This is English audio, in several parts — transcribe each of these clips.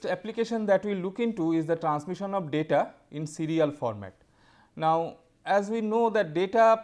next application that we look into is the transmission of data in serial format. Now, as we know that data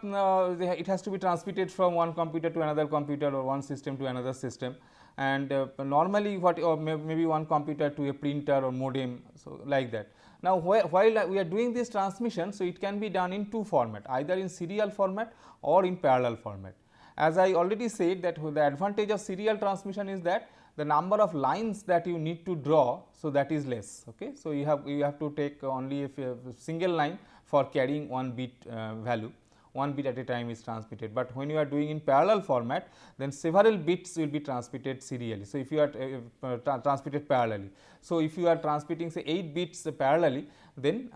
it has to be transmitted from one computer to another computer or one system to another system, and normally what or maybe one computer to a printer or modem, so like that. Now, while we are doing this transmission, so it can be done in two format, either in serial format or in parallel format. As I already said that the advantage of serial transmission is that the number of lines that you need to draw, so that is less. Okay. So, you have to take only a single line for carrying one bit value, one bit at a time is transmitted, but when you are doing in parallel format, then several bits will be transmitted serially. So, if you are transmitted parallelly, so if you are transmitting say 8 bits parallelly, then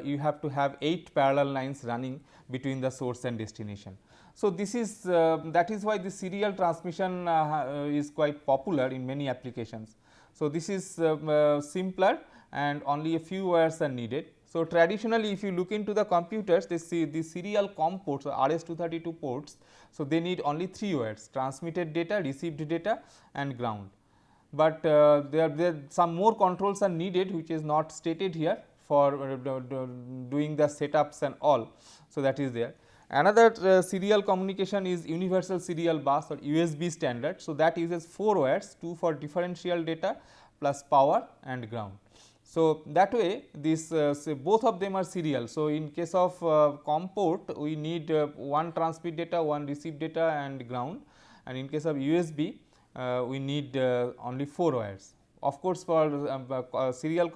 you have to have 8 parallel lines running between the source and destination. So, this is that is why the serial transmission is quite popular in many applications. So, this is simpler and only a few wires are needed. So, traditionally if you look into the computers, they see the serial COM ports or RS-232 ports. So, they need only 3 wires: transmitted data, received data and ground. But there some more controls are needed, which is not stated here for doing the setups and all. So, that is there. Another serial communication is universal serial bus or USB standard. So, that uses 4 wires, 2 for differential data plus power and ground. So, that way this both of them are serial. So, in case of COM port, we need one transmit data, one receive data and ground, and in case of USB we need only 4 wires. Of course, for serial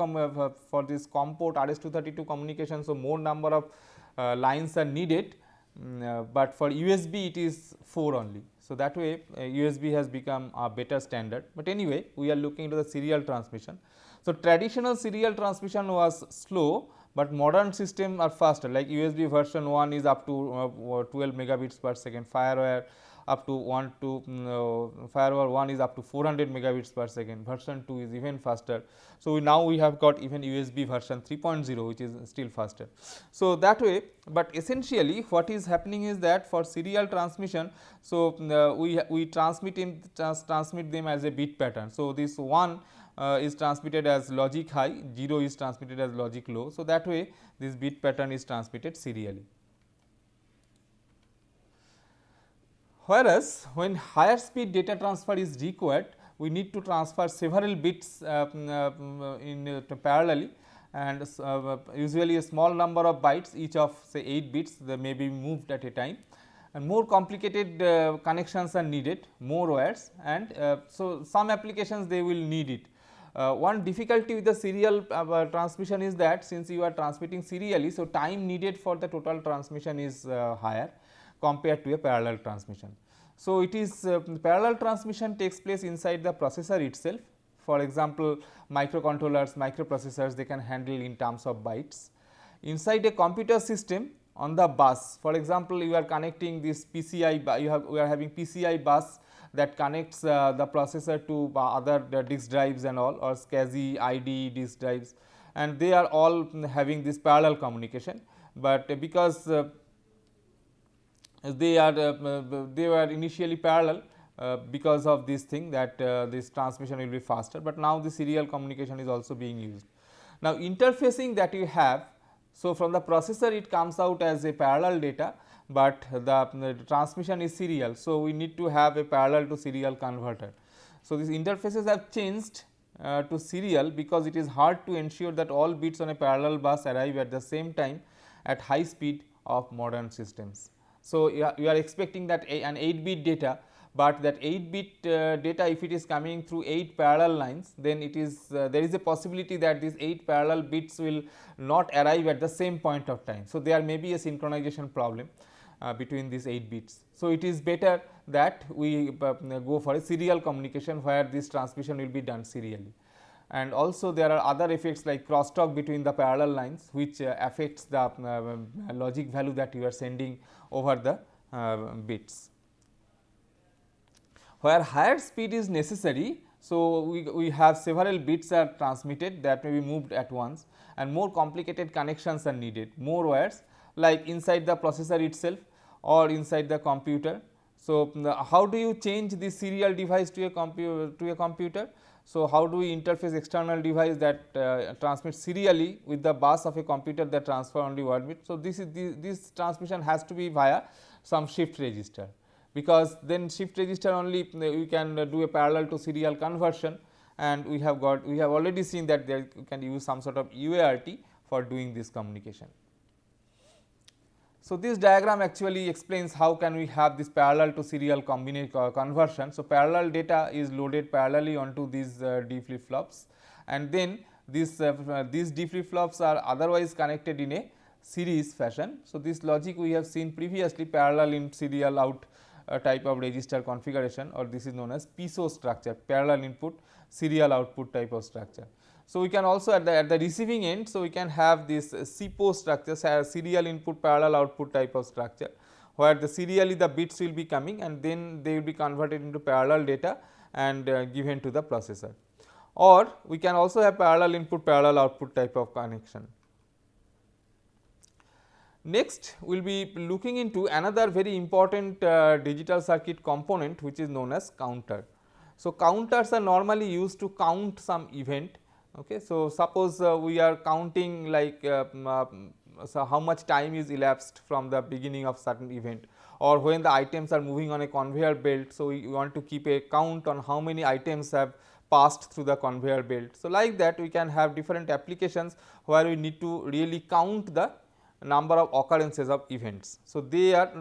for this COM port RS-232 communication, so more number of lines are needed, but for USB it is 4 only. So, that way USB has become a better standard, but anyway we are looking into the serial transmission. So, traditional serial transmission was slow, but modern system are faster, like USB version 1 is up to 12 megabits per second, FireWire up to 1 to FireWire 1 is up to 400 megabits per second, version 2 is even faster. So, now we have got even USB version 3.0, which is still faster. So, that way, but essentially what is happening is that for serial transmission, so we transmit them as a bit pattern. So, this 1 is transmitted as logic high, 0 is transmitted as logic low. So, that way this bit pattern is transmitted serially. Whereas, when higher speed data transfer is required, we need to transfer several bits parallelly, and usually a small number of bytes, each of say 8 bits, they may be moved at a time, and more complicated connections are needed, more wires, and so some applications they will need it. One difficulty with the serial transmission is that since you are transmitting serially, so time needed for the total transmission is higher compared to a parallel transmission. So, it is parallel transmission takes place inside the processor itself. For example, microcontrollers, microprocessors, they can handle in terms of bytes. Inside a computer system on the bus, for example, you are connecting this PCI, we are having PCI bus that connects the processor to other disk drives and all, or SCSI, ID disk drives, and they are all having this parallel communication, but because they were initially parallel because of this thing that this transmission will be faster, but now the serial communication is also being used. Now, interfacing that you have, so from the processor it comes out as a parallel data, but the transmission is serial. So, we need to have a parallel to serial converter. So, these interfaces have changed to serial because it is hard to ensure that all bits on a parallel bus arrive at the same time at high speed of modern systems. So, you are expecting that an 8-bit data, but that 8-bit data, if it is coming through 8 parallel lines, then it is there is a possibility that these 8 parallel bits will not arrive at the same point of time. So, there may be a synchronization problem between these 8 bits. So, it is better that we go for a serial communication where this transmission will be done serially. And also there are other effects like crosstalk between the parallel lines, which affects the logic value that you are sending over the bits. Where higher speed is necessary, so we have several bits are transmitted that may be moved at once, and more complicated connections are needed, more wires like inside the processor itself or inside the computer. So, how do you change this serial device to a computer? So, how do we interface external device that transmits serially with the bus of a computer that transfer only word bit. So, this transmission has to be via some shift register, because then shift register only we can do a parallel to serial conversion, and we have already seen that there you can use some sort of UART for doing this communication. So, this diagram actually explains how can we have this parallel to serial conversion. So, parallel data is loaded parallelly onto these D flip flops, and then these D flip flops are otherwise connected in a series fashion. So, this logic we have seen previously, parallel in serial out type of register configuration, or this is known as PISO structure, parallel input serial output type of structure. So, we can also at the receiving end, so we can have this SIPO structure, serial input parallel output type of structure, where the serially the bits will be coming and then they will be converted into parallel data and given to the processor. Or we can also have parallel input parallel output type of connection. Next, we will be looking into another very important digital circuit component, which is known as counter. So, counters are normally used to count some event. Okay. So, suppose we are counting like so how much time is elapsed from the beginning of certain event, or when the items are moving on a conveyor belt. So, we want to keep a count on how many items have passed through the conveyor belt. So, like that we can have different applications where we need to really count the number of occurrences of events. So,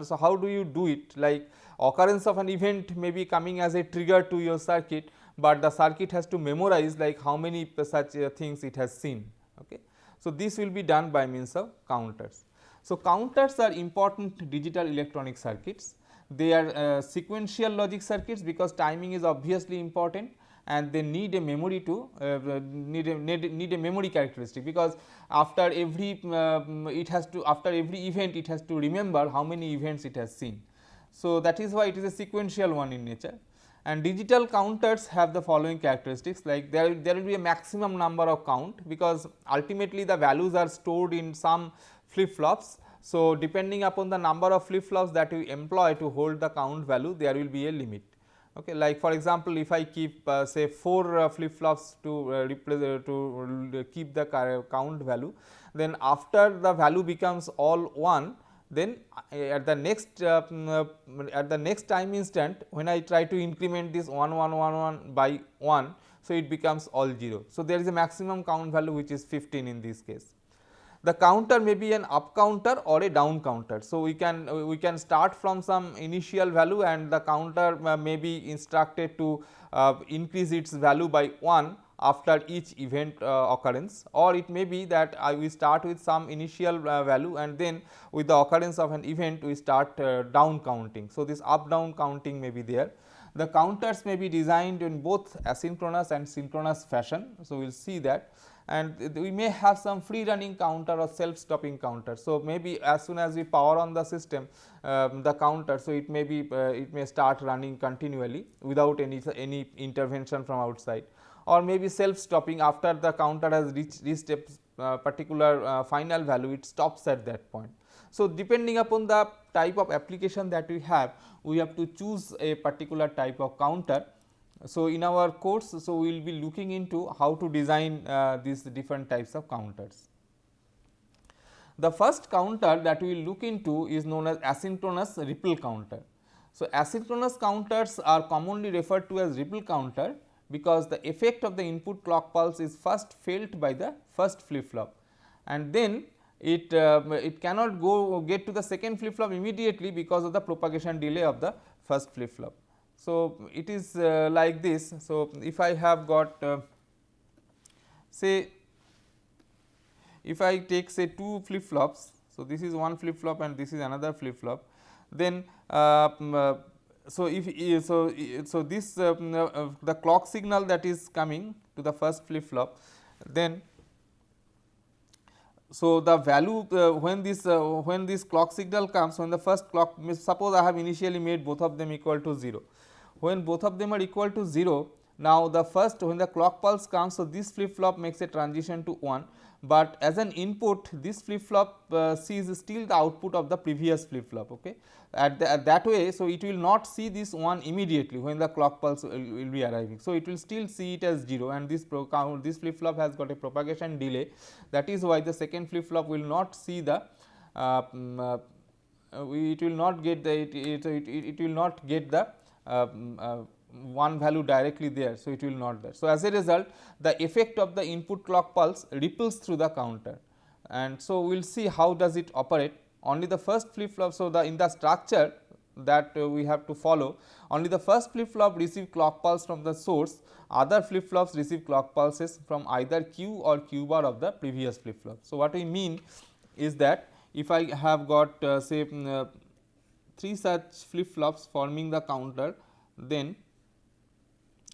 so how do you do it? Like occurrence of an event may be coming as a trigger to your circuit, but the circuit has to memorize like how many such things it has seen. Okay. So, this will be done by means of counters. So, counters are important digital electronic circuits. They are sequential logic circuits because timing is obviously important, and they need a memory to need a memory characteristic, because after every after every event it has to remember how many events it has seen. So, that is why it is a sequential one in nature. And digital counters have the following characteristics, like there will be a maximum number of count, because ultimately the values are stored in some flip flops. So, depending upon the number of flip flops that you employ to hold the count value, there will be a limit. Okay. Like for example, if I keep say 4 flip flops to keep the count value, then after the value becomes all 1, then at the next time instant, when I try to increment this 1 1 1 1 by 1, so it becomes all 0. So, there is a maximum count value which is 15 in this case. The counter may be an up counter or a down counter. So, we can start from some initial value, and the counter may be instructed to increase its value by 1 after each event occurrence, or it may be that we start with some initial value, and then with the occurrence of an event we start down counting. So, this up down counting may be there. The counters may be designed in both asynchronous and synchronous fashion. So, we will see that, and we may have some free running counter or self stopping counter. So, maybe as soon as we power on the system the counter, so it may be it may start running continually without any intervention from outside, or maybe self stopping after the counter has reached a particular final value, it stops at that point. So, depending upon the type of application that we have to choose a particular type of counter. So, in our course, so we will be looking into how to design these different types of counters. The first counter that we will look into is known as asynchronous ripple counter. So, asynchronous counters are commonly referred to as ripple counter, because the effect of the input clock pulse is first felt by the first flip flop, and then it cannot get to the second flip flop immediately because of the propagation delay of the first flip flop. So, it is like this. So, if I have got say if I take say 2 flip flops. So, this is one flip flop and this is another flip flop, then so if so this the clock signal that is coming to the first flip flop, then so the value when this clock signal comes, when the first clock, suppose I have initially made both of them equal to 0. When both of them are equal to 0, Now, the first when the clock pulse comes, so this flip flop makes a transition to 1, but as an input this flip flop sees still the output of the previous flip flop. Okay. At that way, so it will not see this 1 immediately when the clock pulse will be arriving. So, it will still see it as 0, and this flip flop has got a propagation delay. That is why the second flip flop will not see the it will not get the it will not get the one value directly there. So, it will not there. So, as a result, the effect of the input clock pulse ripples through the counter, and so we will see how does it operate. Only the first flip flop. So, in the structure that we have to follow, only the first flip flop receive clock pulse from the source, other flip flops receive clock pulses from either Q or Q bar of the previous flip flop. So, what we mean is that if I have got say 3 such flip flops forming the counter, then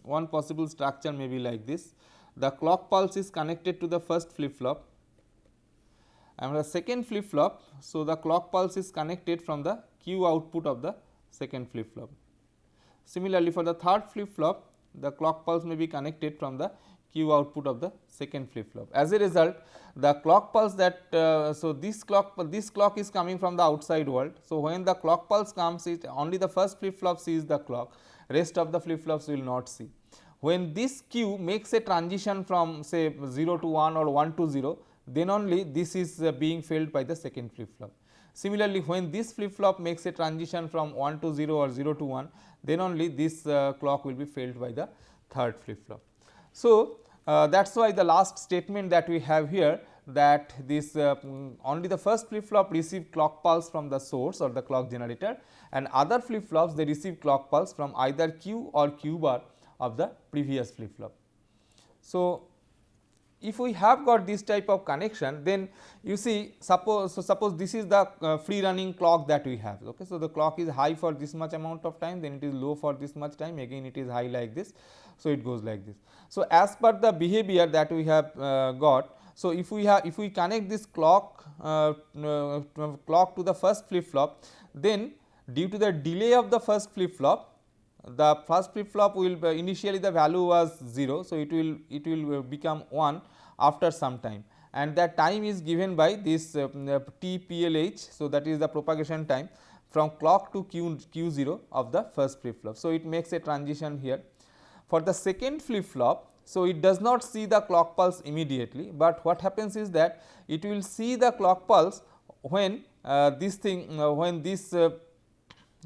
one possible structure may be like this. The clock pulse is connected to the first flip flop, and the second flip flop. So, the clock pulse is connected from the Q output of the second flip flop. Similarly, for the third flip flop, the clock pulse may be connected from the Q output of the second flip flop. As a result, the clock pulse that so this clock is coming from the outside world. So, when the clock pulse comes, it only the first flip flop sees the clock, rest of the flip flops will not see. When this Q makes a transition from say 0 to 1 or 1 to 0, then only this is being felt by the second flip flop. Similarly, when this flip flop makes a transition from 1 to 0 or 0 to 1, then only this clock will be felt by the third flip flop. So, that is why the last statement that we have here, that this only the first flip flop receive clock pulse from the source or the clock generator, and other flip flops they receive clock pulse from either Q or Q bar of the previous flip flop. So, if we have got this type of connection, then you see suppose this is the free running clock that we have. Okay. So, the clock is high for this much amount of time, then it is low for this much time, again it is high like this. So, it goes like this. So, as per the behavior that we have got, so if we connect this clock to the first flip flop, then due to the delay of the first flip flop, the first flip flop will initially the value was 0. So, it will become 1 after some time, and that time is given by this TPLH. So, that is the propagation time from clock to Q0 of the first flip flop. So, it makes a transition here. For the second flip flop, so it does not see the clock pulse immediately, but what happens is that it will see the clock pulse when when this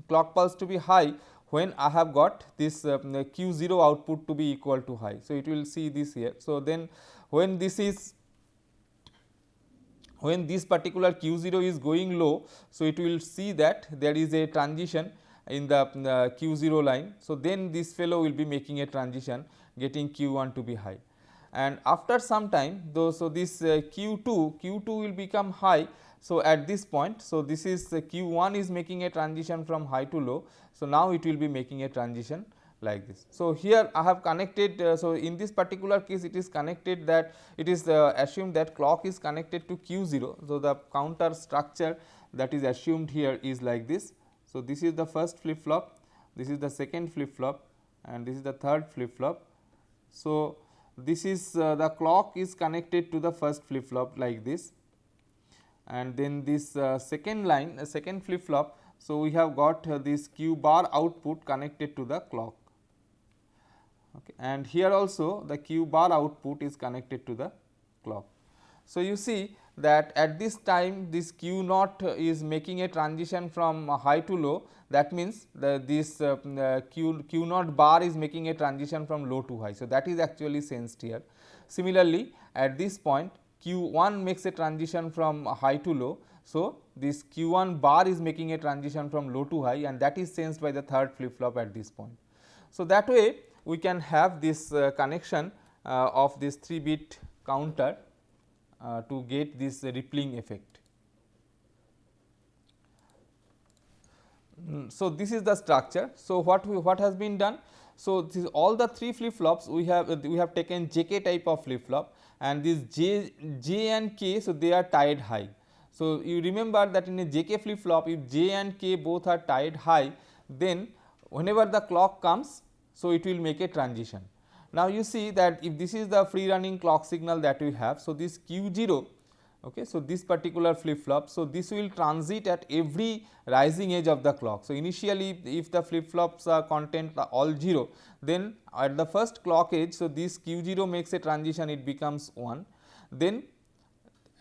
clock pulse to be high, when I have got this Q0 output to be equal to high. So, it will see this here. So, then when this particular Q0 is going low, so it will see that there is a transition in the Q0 line. So, then this fellow will be making a transition getting Q1 to be high, and after some time though, so this Q2 will become high. So, at this point, so this is Q1 is making a transition from high to low. So, now it will be making a transition like this. So, here I have connected, so in this particular case it is connected that it is assumed that clock is connected to Q0. So, the counter structure that is assumed here is like this. So, this is the first flip flop, this is the second flip flop, and this is the third flip flop. So, this is the clock is connected to the first flip flop like this, and then this second line second flip flop. So, we have got this Q bar output connected to the clock, okay. And here also the Q bar output is connected to the clock. So, you see that at this time this Q naught is making a transition from high to low, that means this Q naught bar is making a transition from low to high. So, that is actually sensed here. Similarly, at this point Q1 makes a transition from high to low. So, this Q1 bar is making a transition from low to high, and that is sensed by the third flip flop at this point. So, that way we can have this connection of this 3-bit counter to get this rippling effect. So, this is the structure. So, what has been done? So, this is all the 3 flip flops we have taken JK type of flip flop, and this J and K, so they are tied high. So, you remember that in a JK flip flop, if J and K both are tied high, then whenever the clock comes, so it will make a transition. Now, you see that if this is the free running clock signal that we have, so this Q0, okay, so this particular flip flop, so this will transit at every rising edge of the clock. So, initially if the flip flops content are all 0, then at the first clock edge, so this Q0 makes a transition, it becomes 1, then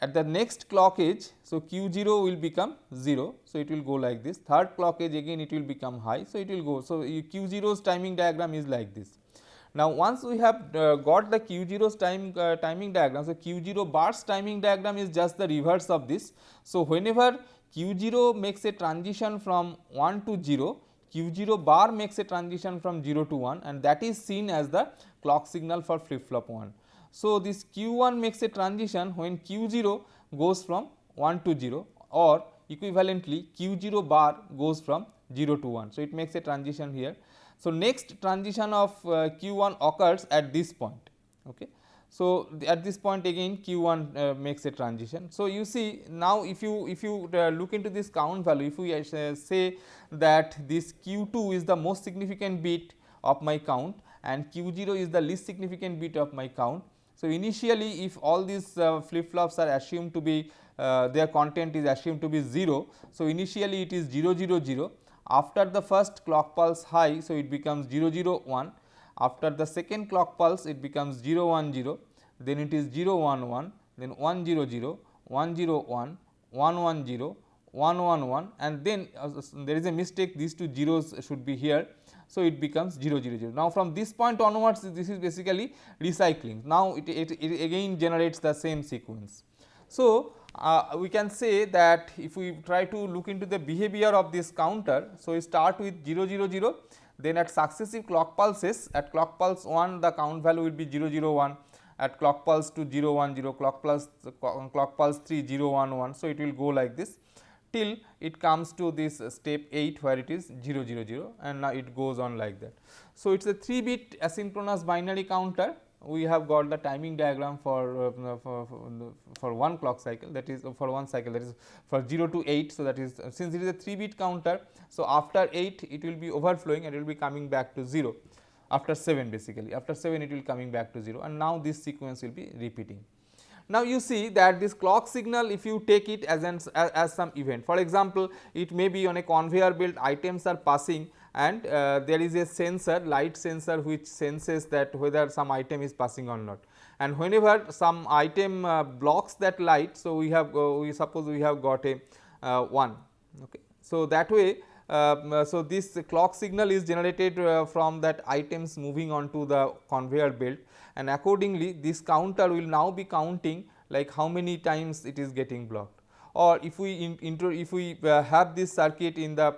at the next clock edge, so Q0 will become 0, so it will go like this. Third clock edge again it will become high, so it will go. So, Q0's timing diagram is like this. Now, once we have got the Q0's timing diagram, so Q0 bar's timing diagram is just the reverse of this. So, whenever Q0 makes a transition from 1 to 0, Q0 bar makes a transition from 0 to 1, and that is seen as the clock signal for flip flop 1. So, this Q1 makes a transition when Q0 goes from 1 to 0, or equivalently Q0 bar goes from 0 to 1. So, it makes a transition here. So, next transition of Q1 occurs at this point. Okay. So, at this point again Q1 makes a transition. So, you see now if you look into this count value, if we say that this Q2 is the most significant bit of my count and Q0 is the least significant bit of my count. So, initially if all these flip flops are assumed to be their content is assumed to be 0. So, initially it is 0 0 0. After the first clock pulse high, so it becomes 0 0 1. After the second clock pulse it becomes 0 1 0, then it is 0 1 1, then 1 0 0, 1 0 1, 1 1 0, 1 1 1, and then there is a mistake, these two zeros should be here. So, it becomes 0 0 0. Now, from this point onwards this is basically recycling. Now, it again generates the same sequence. So, we can say that if we try to look into the behavior of this counter, so we start with 0 0 0, then at successive clock pulses, at clock pulse 1 the count value will be 0 0 1, at clock pulse 2 0 1 0, clock pulse 3 0 1 1. So, it will go like this till it comes to this step 8 where it is 0 0 0, and now it goes on like that. So, it is a 3-bit asynchronous binary counter. We have got the timing diagram for one clock cycle, that is for one cycle, that is for 0 to 8. So, that is since it is a 3-bit counter. So, after 8 it will be overflowing and it will be coming back to 0, after 7 basically, after 7 it will coming back to 0, and now this sequence will be repeating. Now, you see that this clock signal, if you take it as some event, for example, it may be on a conveyor belt, items are passing and there is a sensor, light sensor, which senses that whether some item is passing or not, and whenever some item blocks that light. So, we have we suppose we have got a 1. Okay. So, that way so this clock signal is generated from that items moving on to the conveyor belt, and accordingly this counter will now be counting like how many times it is getting blocked. Or if we have this circuit in the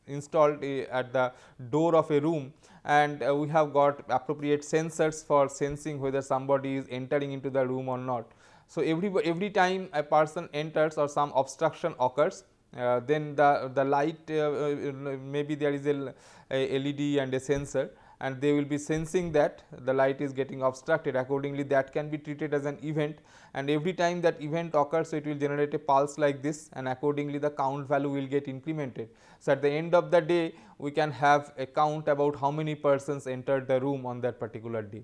installed at the door of a room, and we have got appropriate sensors for sensing whether somebody is entering into the room or not. So, every time a person enters or some obstruction occurs, then the light maybe there is a LED and a sensor, and they will be sensing that the light is getting obstructed. Accordingly, that can be treated as an event, and every time that event occurs, so it will generate a pulse like this, and accordingly the count value will get incremented. So, at the end of the day we can have a count about how many persons entered the room on that particular day.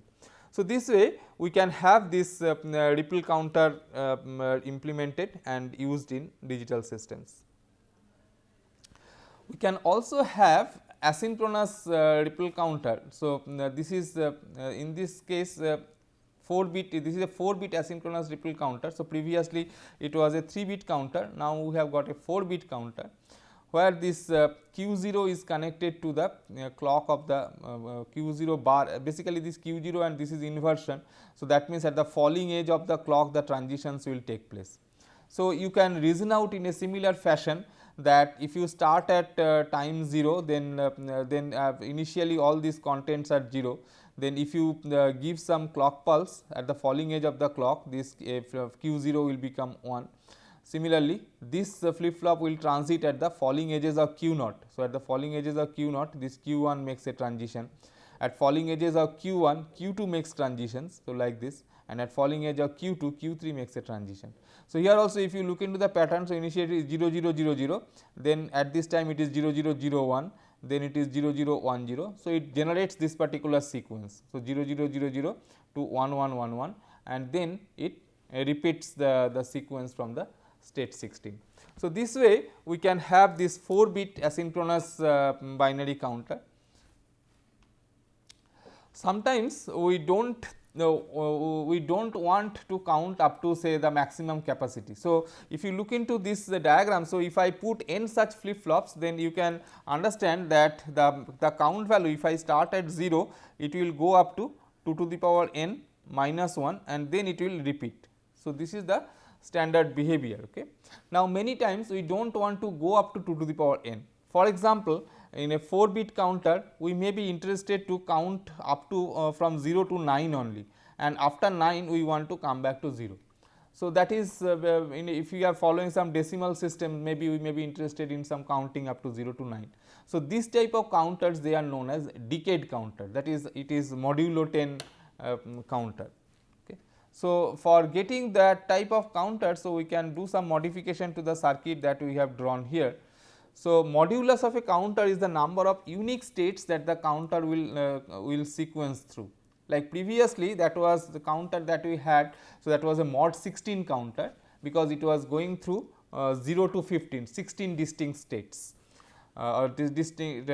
So, this way we can have this ripple counter implemented and used in digital systems. We can also have asynchronous ripple counter. So, this is in this case 4-bit, this is a 4-bit asynchronous ripple counter. So, previously it was a 3-bit counter, now we have got a 4-bit counter, where this Q0 is connected to the clock of the Q0 bar. Basically this Q0 and this is inversion. So, that means at the falling edge of the clock the transitions will take place. So, you can reason out in a similar fashion that if you start at time 0, then initially all these contents are 0. Then if you give some clock pulse at the falling edge of the clock, this Q0 will become 1. Similarly, this flip flop will transit at the falling edges of Q0. So, at the falling edges of Q0, this Q1 makes a transition. At falling edges of Q1, Q2 makes transitions. So, like this, and at falling edge of Q2, Q3 makes a transition. So, here also if you look into the pattern, so initially it is 0 0 0 0, then at this time it is 0 0 0 1, then it is 0 0 1 0. So, it generates this particular sequence. So, 0 0 0 0 to 1 1 1 1 and then it repeats the sequence from the state 16. So, this way we can have this 4-bit asynchronous binary counter. Sometimes we do not want to count up to say the maximum capacity. So, if you look into this diagram, so if I put n such flip flops, then you can understand that the count value, if I start at 0, it will go up to 2 to the power n minus 1 and then it will repeat. So, this is the standard behavior. Okay. Now, many times we do not want to go up to 2 to the power n. For example, in a 4-bit counter, we may be interested to count up to from 0 to 9 only, and after 9 we want to come back to 0. So, that is if you are following some decimal system, maybe we may be interested in some counting up to 0 to 9. So, this type of counters, they are known as decade counter, that is it is modulo 10 counter. Okay. So, for getting that type of counter, so we can do some modification to the circuit that we have drawn here. So, modulus of a counter is the number of unique states that the counter will sequence through. Like previously, that was the counter that we had. So, that was a mod 16 counter, because it was going through 0 to 15, 16 distinct states or distinct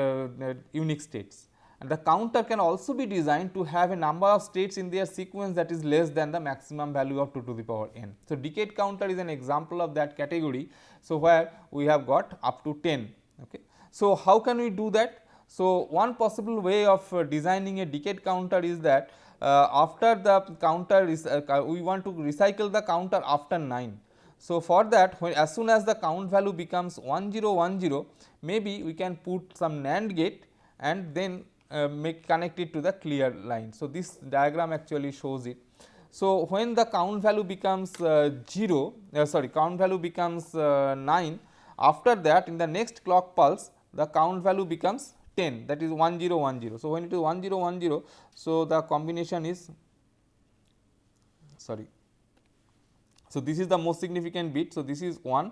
unique states. And the counter can also be designed to have a number of states in their sequence that is less than the maximum value of 2 to the power n. So, decade counter is an example of that category. So, where we have got up to 10. Okay. So, how can we do that? So, one possible way of designing a decade counter is that after the counter is we want to recycle the counter after 9. So, for that, as soon as the count value becomes 1010, maybe we can put some NAND gate and then connect it to the clear line. So, this diagram actually shows it. So, when the count value becomes count value becomes 9, after that in the next clock pulse the count value becomes 10, that is 1010. So, when it is 1010, so the combination is So, this is the most significant bit. So, this is 1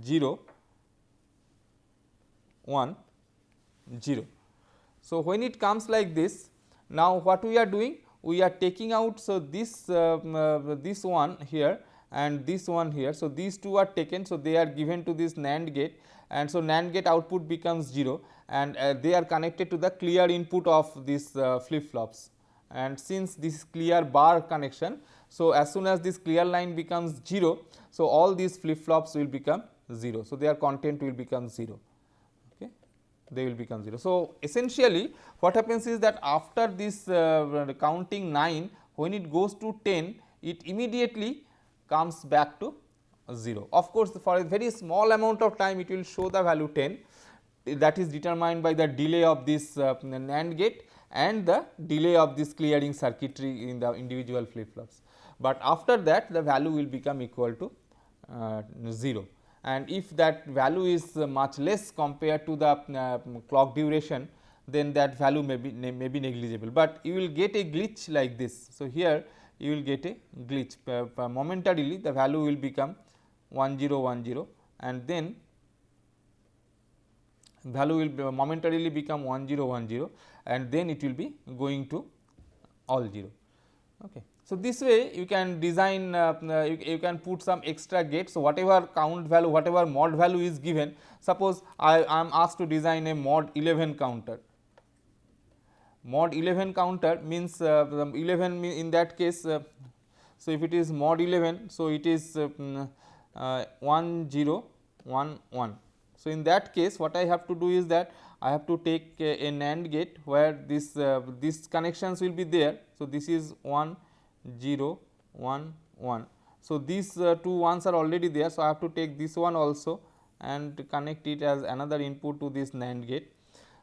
0 1 0. So, when it comes like this, now what we are doing? We are taking out, so this one here and this one here. So, these two are taken. So, they are given to this NAND gate, and so NAND gate output becomes 0 and they are connected to the clear input of this flip flops. And since this clear bar connection, so as soon as this clear line becomes 0, so all these flip flops will become 0. So, their content will become 0. They will become 0. So, essentially what happens is that after this counting 9, when it goes to 10, it immediately comes back to 0. Of course, for a very small amount of time it will show the value 10, that is determined by the delay of this NAND gate and the delay of this clearing circuitry in the individual flip flops. But after that the value will become equal to 0. And if that value is much less compared to the clock duration, then that value may be negligible, but you will get a glitch like this. So, here you will get a glitch, momentarily the value will become 1010 and then value will momentarily become 1010 and then it will be going to all 0. Okay. So, this way you can design, you can put some extra gates. So, whatever count value, whatever mod value is given, suppose I am asked to design a mod 11 counter. Mod 11 counter means 11 in that case, so if it is mod 11, so it is 1011. So, in that case what I have to do is that I have to take a NAND gate where this these connections will be there. So, this is 1 0 1 1. So, these two ones are already there. So, I have to take this one also and connect it as another input to this NAND gate.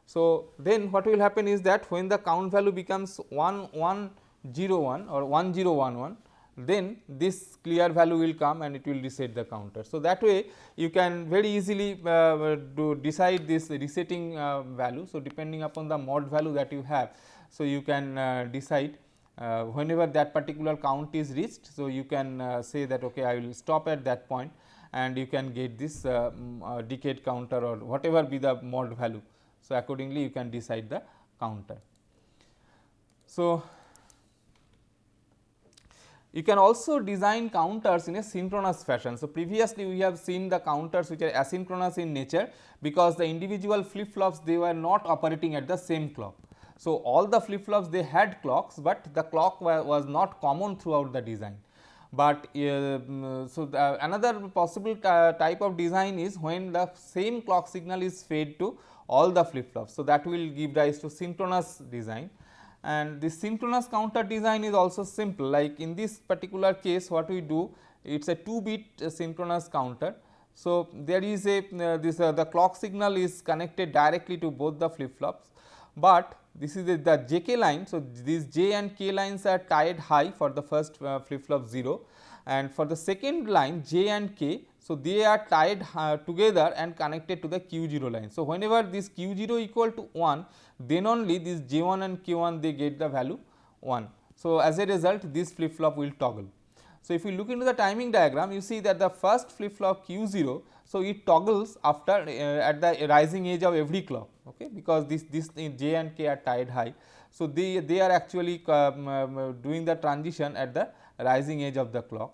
So, then what will happen is that when the count value becomes 1101 or 1011, then this clear value will come and it will reset the counter. So, that way you can very easily decide this resetting value. So, depending upon the mod value that you have, so you can decide whenever that particular count is reached. So, you can say that okay, I will stop at that point and you can get this decade counter or whatever be the mod value So, accordingly you can decide the counter. So, you can also design counters in a synchronous fashion. So, previously we have seen the counters which are asynchronous in nature, because the individual flip flops they were not operating at the same clock. So, all the flip flops they had clocks, but the clock was not common throughout the design. But another possible type of design is when the same clock signal is fed to all the flip flops. So, that will give rise to synchronous design. And the synchronous counter design is also simple, like in this particular case what we do, it is a 2-bit synchronous counter. So, there is a the clock signal is connected directly to both the flip flops, but this is the JK line. So, these J and K lines are tied high for the first flip flop 0, and for the second line J and K. So, they are tied together and connected to the Q0 line. So, whenever this Q0 equal to 1, then only this J1 and K1 they get the value 1. So, as a result this flip flop will toggle. So, if you look into the timing diagram, you see that the first flip flop Q0, so it toggles after at the rising edge of every clock, okay, because this J and K are tied high. So, they are actually doing the transition at the rising edge of the clock.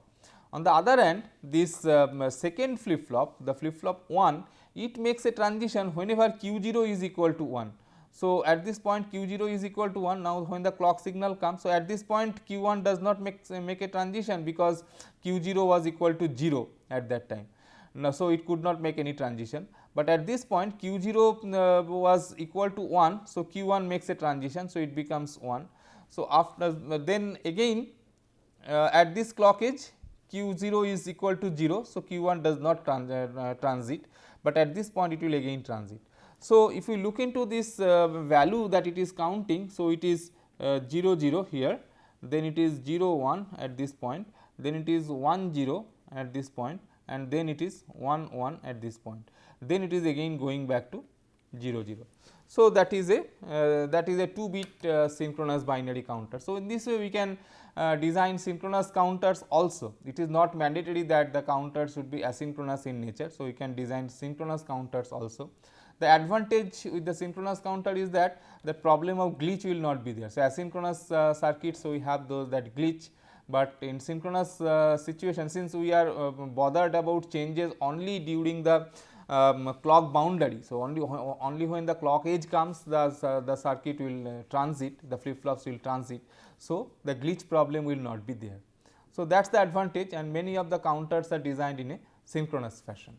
On the other hand, this second flip flop, the flip flop 1, it makes a transition whenever Q0 is equal to 1. So, at this point Q0 is equal to 1. Now, when the clock signal comes, so at this point Q1 does not make a transition, because Q0 was equal to 0 at that time. Now, so it could not make any transition, but at this point Q0 was equal to 1. So, Q1 makes a transition, so it becomes 1. So, after then again at this clock edge Q0 is equal to 0. So, Q1 does not transit, but at this point it will again transit. So, if we look into this value that it is counting, so it is 0 0 here, then it is 0 1 at this point, then it is 1 0 at this point, and then it is 1 1 at this point, then it is again going back to 0 0. So, that is a 2-bit synchronous binary counter. So, in this way we can design synchronous counters also. It is not mandatory that the counter should be asynchronous in nature. So, we can design synchronous counters also. The advantage with the synchronous counter is that the problem of glitch will not be there. So, asynchronous circuits, so we have those that glitch, but in synchronous situation, since we are bothered about changes only during the clock boundary. So, only when the clock edge comes the circuit will transit, the flip flops will transit. So, the glitch problem will not be there. So, that is the advantage, and many of the counters are designed in a synchronous fashion.